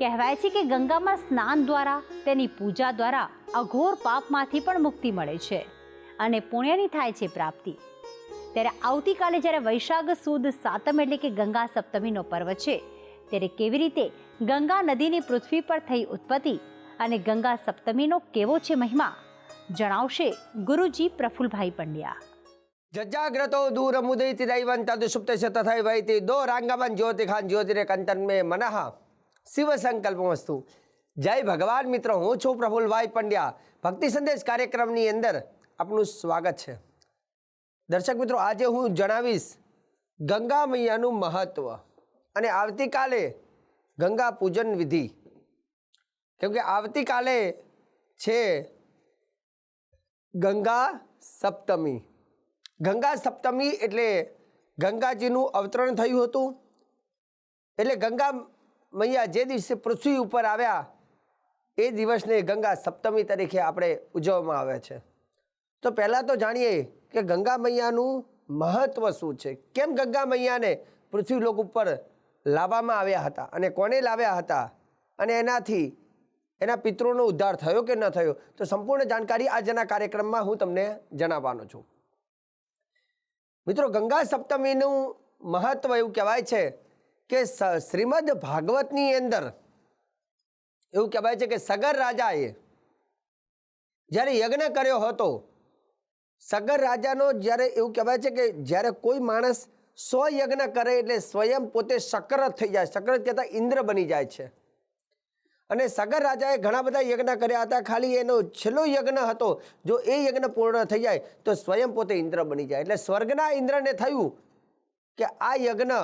કહેવાય છે કે ગંગામાં સ્નાન દ્વારા, તેની પૂજા દ્વારા અઘોર પાપમાંથી પણ મુક્તિ મળે છે અને પુણ્યની થાય છે પ્રાપ્તિ. ત્યારે આવતીકાલે જ્યારે વૈશાખ સુદ સાતમ એટલે કે ગંગા સપ્તમીનો પર્વ છે, ત્યારે કેવી રીતે ગંગા નદીની પૃથ્વી પર થઈ ઉત્પત્તિ અને ગંગા સપ્તમીનો કેવો છે મહિમા, જણાવશે ગુરુજી પ્રફુલભાઈ પંડ્યા. જજાગ્રતો દૂરમુદૈતિ દૈવં તદુષુપ્તસ્ય તથૈવૈતિ દો રાંગમન જ્યોતિખાન જ્યોતિરેકંતન મે મનઃ શિવ સંકલ્પમસ્તુ. જય ભગવાન મિત્રો, હું છું પ્રફુલભાઈ પંડ્યા. ભક્તિ સંદેશ કાર્યક્રમની અંદર આપનું સ્વાગત છે. દર્શક મિત્રો, આજે હું જણાવીશ ગંગા મૈયાનું મહત્વ અને આવતીકાલે ગંગા પૂજન વિધિ. કેમ કે આવતીકાલે છે ગંગા સપ્તમી. ગંગા સપ્તમી એટલે ગંગાજીનું અવતરણ થયું હતું. એટલે ગંગા મૈયા જે દિવસે પૃથ્વી ઉપર આવ્યા એ દિવસને ગંગા સપ્તમી તરીકે આપણે ઉજવવામાં આવે છે. તો પહેલાં તો જાણીએ કે ગંગા મૈયાનું મહત્વ શું છે, કેમ ગંગા મૈયાને પૃથ્વી લોક ઉપર લાવવામાં આવ્યા હતા અને કોને લાવ્યા હતા અને એનાથી એના પિતૃનો ઉદ્ધાર થયો કે ન થયો. તો સંપૂર્ણ જાણકારી આજના કાર્યક્રમમાં હું તમને જણાવવાનો છું. મિત્રો, ગંગા સપ્તમીનું મહત્વ એવું કહેવાય છે કે શ્રીમદ ભાગવતની અંદર એવું કહેવાય છે કે સગર રાજાએ જ્યારે યજ્ઞ કર્યો હતો, સગર રાજાનો જ્યારે એવું કહેવાય છે કે જ્યારે કોઈ માણસ સ્વયજ્ઞ કરે એટલે સ્વયં પોતે સક્રત થઈ જાય. સક્રત કહેતા ઇન્દ્ર બની જાય છે. અને સગર રાજાએ ઘણા બધા યજ્ઞ કર્યા હતા. ખાલી એનો છેલ્લો યજ્ઞ હતો, જો એ યજ્ઞ પૂર્ણ થઈ જાય તો સ્વયં પોતે ઇન્દ્ર બની જાય. એટલે સ્વર્ગના ઇન્દ્રને થયું કે આ યજ્ઞ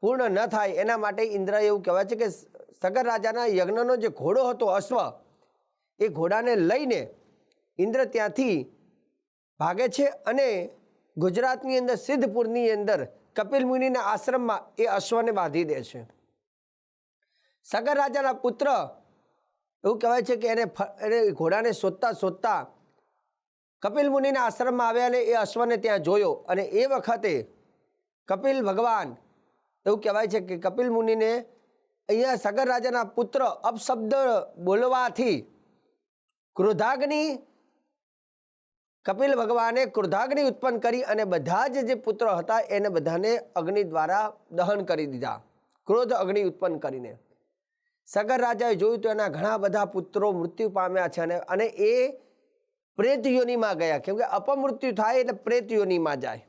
પૂર્ણ ન થાય, એના માટે ઇન્દ્ર એવું કહેવાય છે કે સગર રાજાના યજ્ઞનો જે ઘોડો હતો અશ્વ, એ ઘોડાને લઈને ઇન્દ્ર ત્યાંથી ભાગે છે અને ગુજરાતની અંદર સિદ્ધપુરની અંદર કપિલ મુનિના આશ્રમમાં એ અશ્વને બાંધી દે છે. સગર રાજાના પુત્ર એવું કહેવાય છે કે એને ઘોડાને શોધતા શોધતા કપિલ મુનિના આશ્રમમાં આવ્યા અને એ અશ્વને ત્યાં જોયો. અને એ વખતે કપિલ ભગવાન એવું કહેવાય છે કે કપિલ મુનિને અહીંયા સગર રાજાના પુત્ર અપશબ્દ બોલવાથી ક્રોધાગ્નિ, કપિલ ભગવાને ક્રોધાગ્નિ ઉત્પન્ન કરી અને બધા જે પુત્રો હતા એને બધાને અગ્નિ દ્વારા દહન કરી દીધા, ક્રોધ અગ્નિ ઉત્પન્ન કરીને. સગર રાજાએ જોયું તો એના ઘણા બધા પુત્રો મૃત્યુ પામ્યા છે અને એ પ્રેત યોનિમાં ગયા. કેમ કે અપમૃત્યુ થાય એટલે પ્રેત યોનિમાં જાય.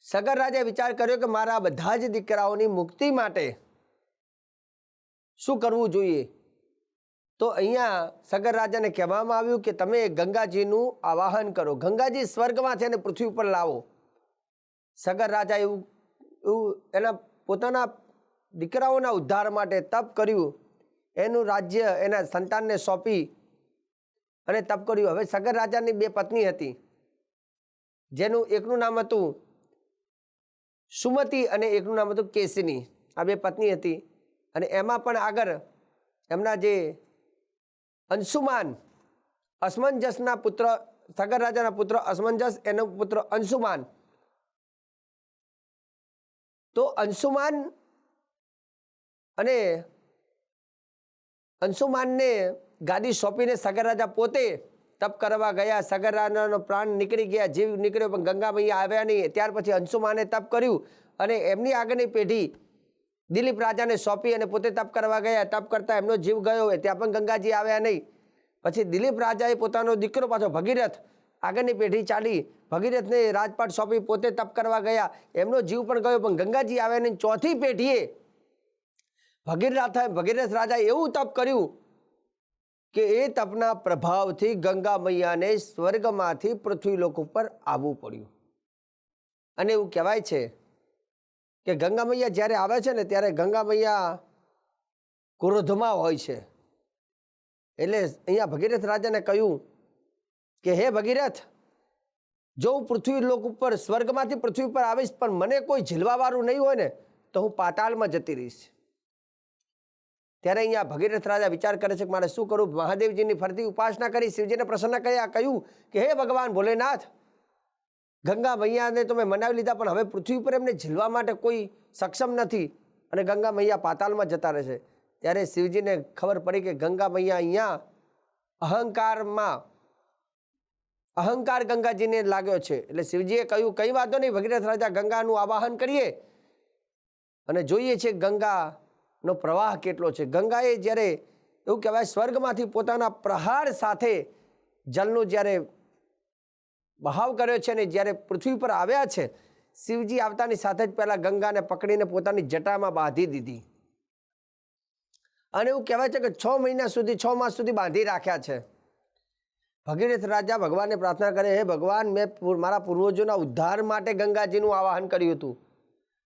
સગર રાજાએ વિચાર કર્યો કે મારા બધા જ દીકરાઓની મુક્તિ માટે શું કરવું જોઈએ. તો અહીંયા સગર રાજાને કહેવામાં આવ્યું કે તમે ગંગાજીનું આવાહન કરો, ગંગાજી સ્વર્ગમાં છે અને પૃથ્વી ઉપર લાવો. સગર રાજા એવું એના પોતાના દીકરાઓના ઉદ્ધાર માટે તપ કર્યું. એનું રાજ્ય એના સંતાનને સોંપી અને તપ કર્યું. હવે સગર રાજાની બે પત્ની હતી, જેનું એકનું નામ હતું સુમતિ અને એકનું નામ હતું કેશિની. આ બે પત્ની હતી. અને એમાં પણ આગળ એમના જે અંશુમાન, અસમંજસના પુત્ર, સગર રાજાના પુત્ર અસમંજસ, એનો પુત્ર અંશુમાન. તો અંશુમાન અને અંશુમાનને ગાદી સોંપીને સગર રાજા પોતે તપ કરવા ગયા. સગર રાજાનો પ્રાણ નીકળી ગયા, જીવ નીકળ્યો, પણ ગંગા મૈયા આવ્યા નહીં. ત્યાર પછી અંશુમાને તપ કર્યું અને એમની આગળની પેઢી દિલીપ રાજાને સોંપી અને પોતે તપ કરવા ગયા. તપ કરતા એમનો જીવ ગયો, ત્યાં પણ ગંગાજી આવ્યા નહીં. પછી દિલીપ રાજાએ પોતાનો દીકરો પાછો ભગીરથ આગળની પેઢી ચાલી, ભગીરથને રાજપાટ સોંપી પોતે તપ કરવા ગયા, એમનો જીવ પણ ગયો, પણ ગંગાજી આવ્યા નહીં. ચોથી પેઢીએ ભગીરથ રાજાએ એવું તપ કર્યું કે એ તપના પ્રભાવથી ગંગા મૈયાને સ્વર્ગમાંથી પૃથ્વી લોક ઉપર આવવું પડ્યું. અને એવું કહેવાય છે કે ગંગા મૈયા જ્યારે આવે છે ને ત્યારે ગંગા મૈયા ક્રોધમાં હોય છે. એટલે અહીંયા ભગીરથ રાજાને કહ્યું કે હે ભગીરથ, જો હું પૃથ્વી લોક ઉપર સ્વર્ગમાંથી પૃથ્વી પર આવીશ પણ મને કોઈ ઝીલવાવાળું નહીં હોય ને તો હું પાતાળમાં જતી રહીશ. ત્યારે અહીંયા ભગીરથ રાજા વિચાર કરે છે કે મારે શું કરું. મહાદેવજીની ફરતી ઉપાસના કરી, શિવજીને પ્રસન્ન કર્યા, કહ્યું કે હે ભગવાન ભોલેનાથ, ગંગા મૈયાને તો મેં મનાવી લીધા પણ હવે પૃથ્વી પર એમને ઝીલવા માટે કોઈ સક્ષમ નથી અને ગંગા મૈયા પાતાળમાં જતા રહે છે. ત્યારે શિવજીને ખબર પડી કે ગંગા મૈયા અહીંયા અહંકાર ગંગાજીને લાગ્યો છે. એટલે શિવજીએ કહ્યું કંઈ વાંધો નહીં, ભગીરથ રાજા ગંગાનું આવાહન કરીએ અને જોઈએ છે ગંગાનો પ્રવાહ કેટલો છે. ગંગાએ જ્યારે એવું કહેવાય સ્વર્ગમાંથી પોતાના પ્રહાર સાથે જલનું જ્યારે બહાવ કર્યો છે ને જ્યારે પૃથ્વી પર આવ્યા છે, શિવજી આવતાની સાથે જ પહેલા ગંગાને પકડીને પોતાની જટામાં બાંધી દીધી. અને એવું કહેવાય છે કે 6 મહિના સુધી 6 માસ સુધી બાંધી રાખ્યા છે. ભગીરથ રાજા ભગવાનને પ્રાર્થના કરે, હે ભગવાન, મેં મારા પૂર્વજોના ઉદ્ધાર માટે ગંગાજીનું આવાહન કર્યું હતું,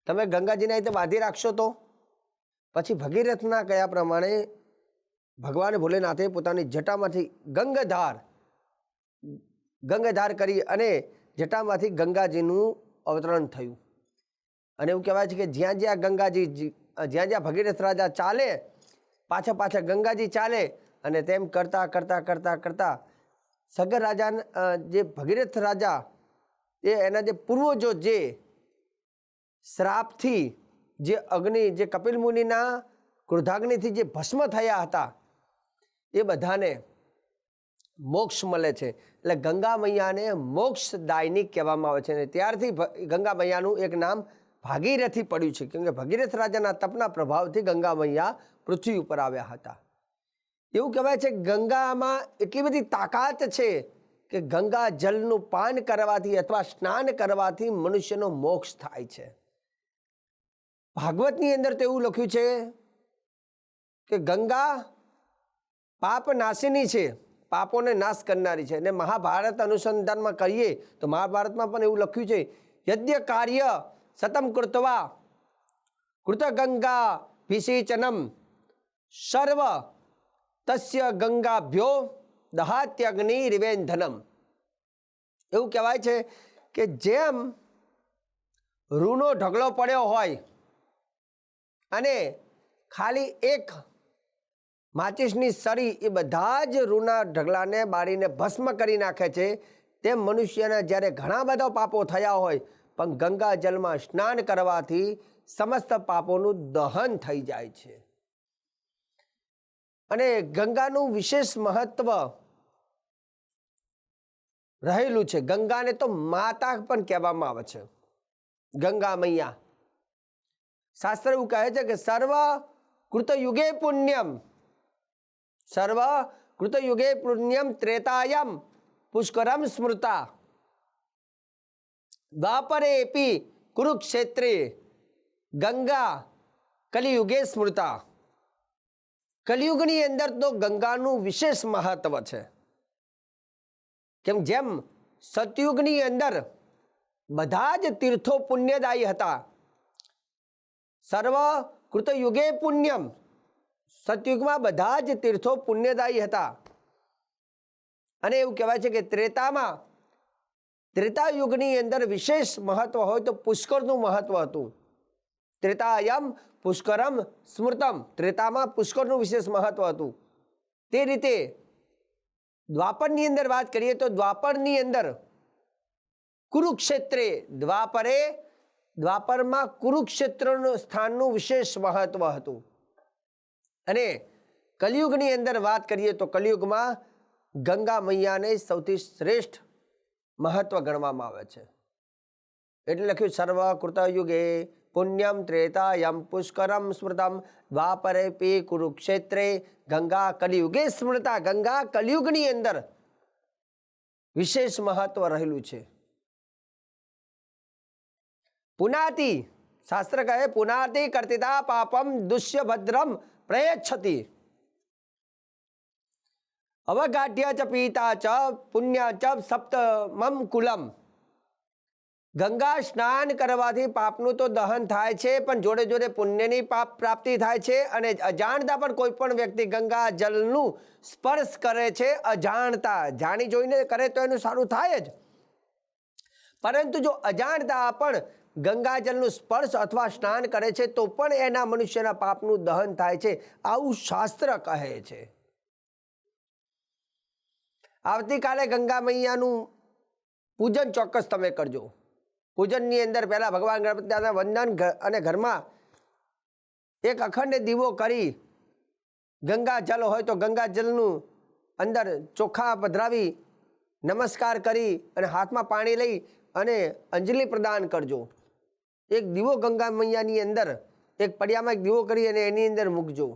તમે ગંગાજીને રીતે બાંધી રાખશો તો? પછી ભગીરથના કયા પ્રમાણે ભગવાન ભોલેનાથે પોતાની જટામાંથી ગંગાધાર કરી અને જટામાંથી ગંગાજીનું અવતરણ થયું. અને એવું કહેવાય છે કે જ્યાં ભગીરથ રાજા ચાલે, પાછા ગંગાજી ચાલે, અને તેમ કરતા સગર રાજા જે ભગીરથ રાજા એના જે પૂર્વજો જે શ્રાપથી જે અગ્નિ જે કપિલ મુનિના ક્રોધાગ્નિથી જે ભસ્મ થયા હતા એ બધાને મોક્ષ મળે છે. એટલે ગંગા મૈયાને મોક્ષદાયિની કહેવામાં આવે છે. અને ત્યારથી ગંગા મૈયાનું એક નામ ભાગીરથી પડ્યું છે, કેમ કે ભગીરથ રાજાના તપના પ્રભાવથી ગંગા મૈયા પૃથ્વી ઉપર આવ્યા હતા. એવું કહેવાય છે ગંગામાં એટલી બધી તાકાત છે કે ગંગા જલનું પાન કરવાથી અથવા સ્નાન કરવાથી મનુષ્યનો મોક્ષ થાય છે. ભાગવતની અંદર તો એવું લખ્યું છે કે ગંગા પાપ નાશિની છે, પાપોને નાશ કરનારી છે. અને મહાભારત અનુસંધાનમાં કરીએ તો મહાભારતમાં પણ એવું લખ્યું છે, યદ્ય કાર્ય સતમ કૃત્વા કૃત ગંગા વિષેચનમ સર્વ તસ્ય ગંગાભ્યો દહાત્યગ્નિ રિવેન્ધનમ. એવું કહેવાય છે કે જેમ રૂનો ઢગલો પડ્યો હોય અને ખાલી એક માચિસની સરી એ બધા જ રૂના ઢગલાને બાળીને ભસ્મ કરી નાખે છે, તેમ મનુષ્યના જ્યારે ઘણા બધા પાપો થયા હોય પણ ગંગા જલમાં સ્નાન કરવાથી સમસ્ત પાપોનું દહન થઈ જાય છે. અને ગંગાનું વિશેષ મહત્વ રહેલું છે. ગંગાને તો માતા પણ કહેવામાં આવે છે, ગંગા મૈયા. શાસ્ત્ર એવું કહે છે કે સર્વ કૃતયુગે પુણ્યમ ત્રેતાયમ પુષ્કરમ સ્મૃતા દ્વાપરેપી કુરુક્ષેત્રે ગંગા કલિયુગે સ્મૃતા. કલિયુગની અંદર તો ગંગાનું વિશેષ મહત્વ છે. જેમ સતયુગની અંદર બધા જ તીર્થો પુણ્યદાયી હતા, સર્વ કૃતયુગે પુણ્યમ, સતયુગમાં બધા જ તીર્થો પુણ્યદાયી હતા. અને એવું કહેવાય છે કે ત્રેતાયુગની અંદર વિશેષ મહત્વ હોય તો પુષ્કરનું મહત્વ હતું. ત્રેતાયમ પુષ્કરમ સ્મૃતમ, ત્રેતામાં પુષ્કરનું વિશેષ મહત્વ હતું. તે રીતે દ્વાપરની અંદર વાત કરીએ તો દ્વાપરની અંદર કુરુક્ષેત્રે દ્વાપરમાં કુરુક્ષેત્રનું સ્થાનનું વિશેષ મહત્વ હતું. અને કલિયુગની અંદર વાત કરીએ તો કલિયુગમાં ગંગા મૈયાને સૌથી શ્રેષ્ઠ મહત્વ ગણવામાં આવે છે. એટલે લખ્યું સર્વ કૃતયુગે પુણ્યમ ત્રેતાયમ પુષ્કરમ સ્મૃતમ દ્વાપરેપી કુરુક્ષેત્રે ગંગા કલિયુગે સ્મૃતા. ગંગા કલિયુગની અંદર વિશેષ મહત્વ રહેલું છે. પુનાતિ, શાસ્ત્ર કહે પુનાતિ કર્તિતા પાપમ દુષ્ય ભદ્રમ પ્રયચ્છતિ અવગાઢ્ય ચ પીતા ચ પુણ્ય ચ સપ્તમમ કુલમ. ગંગા સ્નાન કરવાથી પાપનું તો દહન થાય છે, પણ જોડે જોડે પુણ્યની પાપ પ્રાપ્તિ થાય છે. અને અજાણતા પણ કોઈ પણ વ્યક્તિ ગંગા જલનું સ્પર્શ કરે છે, અજાણતા, જાણી જોઈને કરે તો એનું સારું થાય જ, પરંતુ જો અજાણતા પણ ગંગાજલનું સ્પર્શ અથવા સ્નાન કરે છે તો પણ એના મનુષ્યના પાપનું દહન થાય છે, આવું શાસ્ત્ર કહે છે. આવતીકાલે ગંગા મૈયાનું પૂજન ચોક્કસ તમે કરજો. પૂજનની અંદર પહેલાં ભગવાન ગણપતિ દાદાના વંદન અને ઘરમાં એક અખંડ દીવો કરી ગંગા જલ હોય તો ગંગા જલનું અંદર ચોખા પધરાવી નમસ્કાર કરી અને હાથમાં પાણી લઈ અને અંજલિ પ્રદાન કરજો. એક દીવો ગંગા મૈયાની અંદર એક પડિયામાં એક દીવો કરી અને એની અંદર મૂકજો.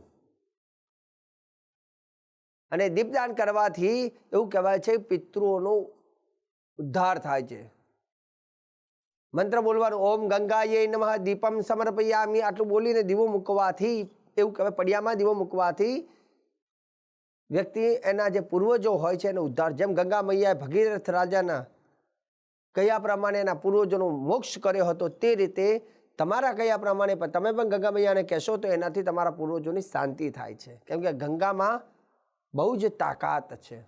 અને દીપદાન કરવાથી એવું કહેવાય છે પિતૃઓનો ઉદ્ધાર થાય છે. મંત્ર બોલવાનું ઓમ ગંગાયે નમઃ દીપમ સમર્પયામિ આટલું બોલીને દીવો મૂકવાથી એવું કહેવાય પડિયામાં દીવો મૂકવાથી વ્યક્તિ એના જે પૂર્વજો હોય છે એનો ઉદ્ધાર, જેમ ગંગા મૈયાએ ભગીરથ રાજાના કયા પ્રમાણે એના પૂર્વજોનો મોક્ષ કર્યો હતો તે રીતે તમારા કયા પ્રમાણે પણ તમે પણ ગંગા મૈયાને કહેશો તો એનાથી તમારા પૂર્વજોની શાંતિ થાય છે. કેમ કે ગંગામાં બહુ જ તાકાત છે.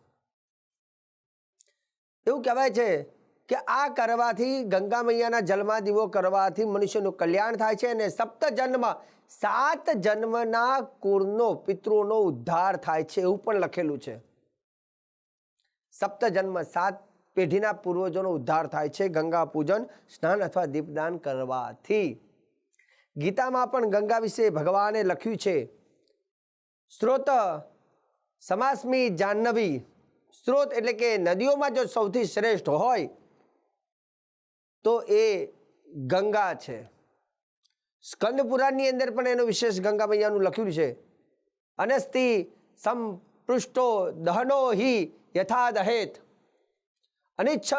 એવું કહેવાય છે કે આ કરવાથી ગંગા મૈયાના જલમાં દીવો કરવાથી મનુષ્યનું કલ્યાણ થાય છે અને 7 જન્મના કુળનો પિતૃનો ઉદ્ધાર થાય છે એવું પણ લખેલું છે. 7 જન્મ 7 પેઢીના પૂર્વજોનો ઉદ્ધાર થાય છે ગંગા પૂજન, સ્નાન અથવા દીપદાન કરવાથી. ગીતામાં પણ ગંગા વિશે ભગવાને લખ્યું છે સ્ત્રોત સમાસ્મી જાહ્નવી. સ્ત્રોત એટલે કે નદીઓમાં જો સૌથી શ્રેષ્ઠ હોય તો એ ગંગા છે. સ્કંદ પુરાણની અંદર પણ એનું વિશેષ ગંગા મૈયાનું લખ્યું છે. અનસ્તિ સંપૃષ્ટો દહનો હિ યથા દહેત અનિચ્છ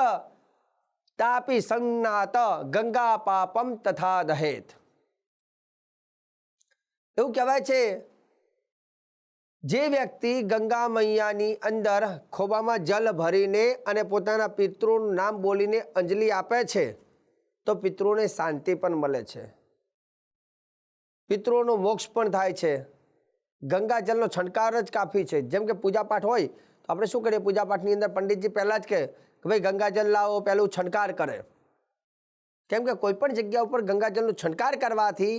તાપી સંજ્ઞાત ગંગા પાપમ તથા દહેત. એવું કહેવાય છે જે વ્યક્તિ ગંગા મૈયાની અંદર ખોબામાં જલ ભરીને અને પોતાના પિતૃનું નામ બોલીને અંજલિ આપે છે તો પિતૃને શાંતિ પણ મળે છે, પિતૃઓનો મોક્ષ પણ થાય છે. ગંગા જલનો છંટકાર જ કાફી છે. જેમ કે પૂજાપાઠ હોય તો આપણે શું કરીએ, પૂજાપાઠની અંદર પંડિતજી પહેલાં જ કહે કે ભાઈ ગંગાજલ લાવો, પહેલું છંટકાર કરે. કેમ કે કોઈ પણ જગ્યા ઉપર ગંગાજલનો છંટકાર કરવાથી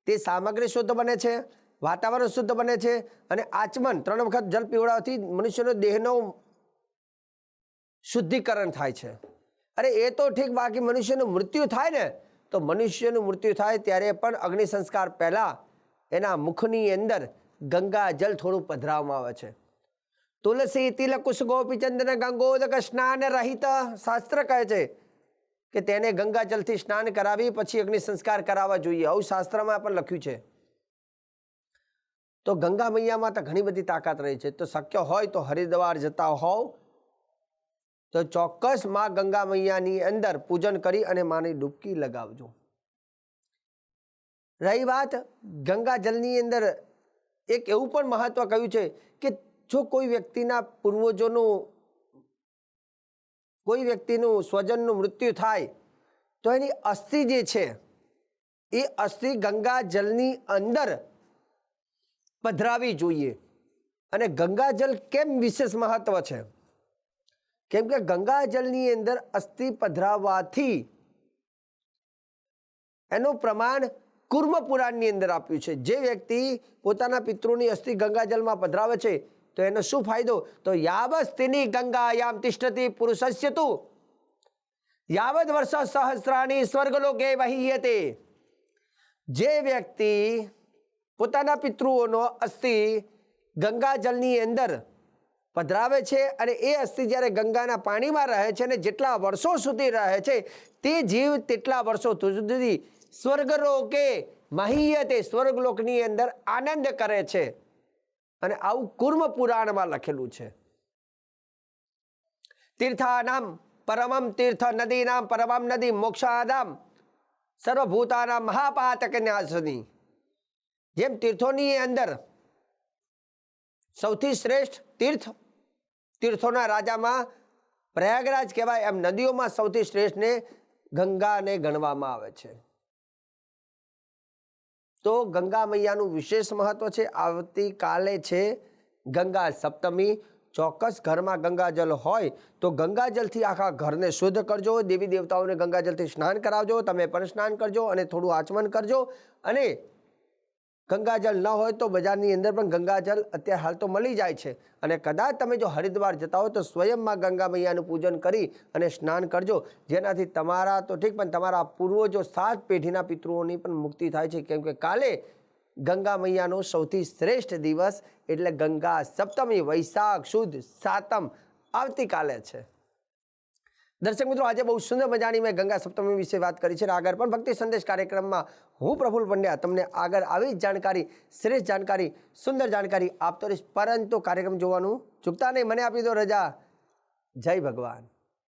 તે સામગ્રી શુદ્ધ બને છે, વાતાવરણ શુદ્ધ બને છે અને આચમન 3 વખત જલ પીવડાવવાથી મનુષ્યનો દેહનો શુદ્ધિકરણ થાય છે. અરે એ તો ઠીક, બાકી મનુષ્યનું મૃત્યુ થાય ને તો મનુષ્યનું મૃત્યુ થાય ત્યારે પણ અગ્નિ સંસ્કાર પહેલાં એના મુખની અંદર ગંગા જલ થોડું પધરાવવામાં આવે છે. તુલસી તિલક કુશ ગોપી ચંદન ગંગોદક સ્નાન રહિત. શાસ્ત્ર કહે છે કે તેને ગંગા જલથી સ્નાન કરાવી પછી અગ્નિ સંસ્કાર કરાવવા જોઈએ. આવું શાસ્ત્રમાં પણ લખ્યું છે. તો ગંગા મૈયામાં તો ઘણી બધી તાકાત રહી છે. તો શક્ય હોય તો હરિદ્વાર જતા હોવ તો ચોક્કસ માં ગંગા મૈયાની અંદર પૂજન કરી અને માની ડૂબકી લગાવજો. રહી વાત ગંગા જલની અંદર એક એવું પણ મહત્વ કહ્યું છે કે જો કોઈ વ્યક્તિનું સ્વજનનું મૃત્યુ થાય તો એની અસ્થિ જે છે એ અસ્થિ ગંગા જલની અંદર પધરાવી જોઈએ. અને ગંગાજલ કેમ વિશેષ મહત્વ છે? કેમ કે ગંગાજલની અંદર અસ્થિ પધરાવવાથી એનું પ્રમાણ કુર્મ પુરાણની અંદર આપ્યું છે. જે વ્યક્તિ પોતાના પિતૃની અસ્થિ ગંગાજલમાં પધરાવે છે તો એનો શું ફાયદો? તો યાવસ્તિની ગંગાયામ તિષ્ઠતિ પુરુષસ્ય તુ યાવદ વર્ષ સહસ્રાણી સ્વર્ગલોકે વહીયતે. જે વ્યક્તિ પોતાના પિતૃઓનો અસ્થિ ગંગાજલની અંદર પધરાવે છે અને એ અસ્થિ જ્યારે ગંગાના પાણીમાં રહે છે અને જેટલા વર્ષો સુધી રહે છે તે જીવ તેટલા વર્ષો સુધી સ્વર્ગલોકે મહીયતે, સ્વર્ગલોકની અંદર આનંદ કરે છે. અને આવું કુર્મ પુરાણમાં લખેલું છે. તીર્થાનામ પરમમ તીર્થ નદીનામ પરમમ નદી મોક્ષાદામ સર્વભૂતાનામ મહાપાતક ન્યાસની. જેમ તીર્થોની અંદર સૌથી શ્રેષ્ઠ તીર્થોના રાજામાં પ્રયાગરાજ કહેવાય, એમ નદીઓમાં સૌથી શ્રેષ્ઠને ગંગાને ગણવામાં આવે છે. તો ગંગા મૈયાનું વિશેષ મહત્વ છે. આવતીકાલે છે ગંગા સપ્તમી. ચોક્કસ ઘરમાં ગંગાજલ હોય તો ગંગાજલથી આખા ઘરને શુદ્ધ કરજો. દેવી દેવતાઓને ગંગાજલથી સ્નાન કરાવજો. તમે પણ સ્નાન કરજો અને થોડું આચમન કરજો. અને ગંગાજલ ન હોય તો બજારની અંદર પણ ગંગાજલ અત્યારે હાલ તો મળી જાય છે. અને કદાચ તમે જો હરિદ્વાર જતા હો તો સ્વયંમાં ગંગા મૈયાનું પૂજન કરી અને સ્નાન કરજો. જેનાથી તમારા તો ઠીક પણ તમારા પૂર્વજો 7 પેઢીના પિતૃઓની પણ મુક્તિ થાય છે. કેમ કે કાલે ગંગા મૈયાનો સૌથી શ્રેષ્ઠ દિવસ એટલે ગંગા સપ્તમી, વૈશાખ સુદ સાતમ આવતીકાલે છે. દર્શક મિત્રો, આજે બહુ સુંદર મજાની મેં ગંગા સપ્તમી વિશે વાત કરી છે. આગળ પણ ભક્તિ સંદેશ કાર્યક્રમમાં હું પ્રફુલ્લ પંડ્યા તમને આગળ આવી જ જાણકારી, શ્રેષ્ઠ જાણકારી, સુંદર જાણકારી આપતો રહીશ. પરંતુ કાર્યક્રમ જોવાનું ચૂકતા નહીં. મને આપી દો રજા. જય ભગવાન.